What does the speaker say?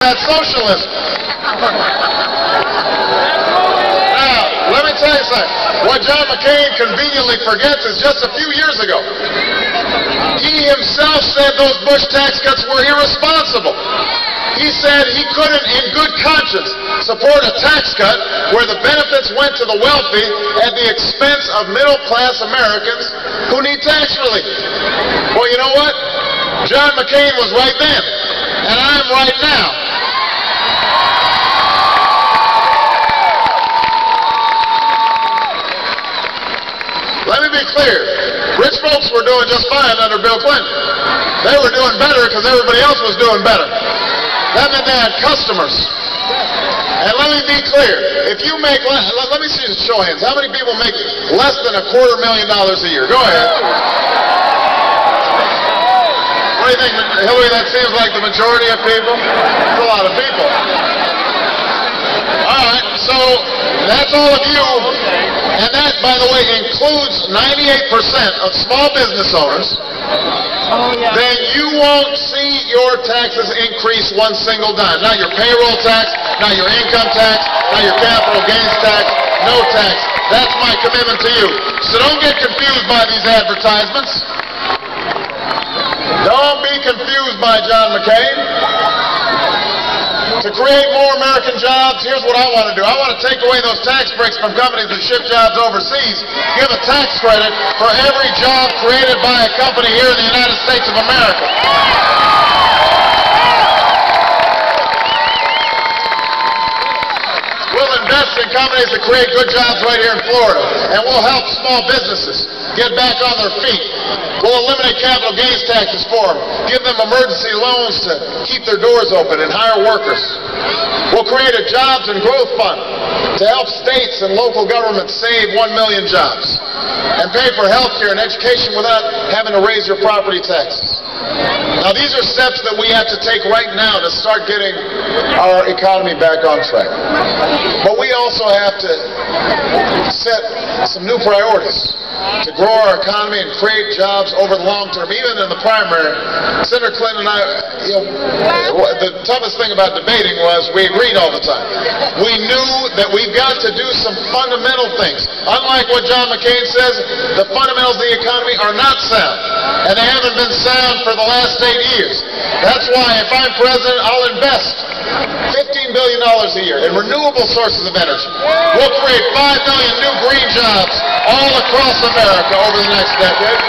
That's socialism. Now, let me tell you something. What John McCain conveniently forgets is just a few years ago, he himself said those Bush tax cuts were irresponsible. He said he couldn't, in good conscience, support a tax cut where the benefits went to the wealthy at the expense of middle-class Americans who need tax relief. Well, you know what? John McCain was right then, and I'm right now. Let me be clear. Rich folks were doing just fine under Bill Clinton. They were doing better because everybody else was doing better. That meant they had customers. And let me be clear. If you make, let me see the show of hands. How many people make less than $250,000 a year? Go ahead. What do you think, Hillary? That seems like the majority of people? That's a lot of people. All right, so that's all of you. And that, by the way, includes 98% of small business owners. Then you won't see your taxes increase one single dime. Not your payroll tax, not your income tax, not your capital gains tax, no tax. That's my commitment to you. So don't get confused by these advertisements. Don't be confused by John McCain. To create more American jobs, here's what I want to do. I want to take away those tax breaks from companies that ship jobs overseas, give a tax credit for every job created by a company here in the United States of America. We'll invest in companies that create good jobs right here in Florida, and we'll help small businesses get back on their feet. We'll eliminate capital gains taxes for them, give them emergency loans to keep their doors open and hire workers. We'll create a jobs and growth fund to help states and local governments save 1 million jobs and pay for health care and education without having to raise your property taxes. Now, these are steps that we have to take right now to start getting our economy back on track. But we also have to set some new priorities to grow our economy and create jobs over the long term. Even in the primary, Senator Clinton and I, the toughest thing about debating was we agreed all the time. We knew that we've got to do some fundamental things. Unlike what John McCain says, the fundamentals of the economy are not sound. And they haven't been sound for the last 8 years. That's why if I'm president, I'll invest $15 billion a year in renewable sources of energy. We'll create 5 million new green jobs all across America over the next decade.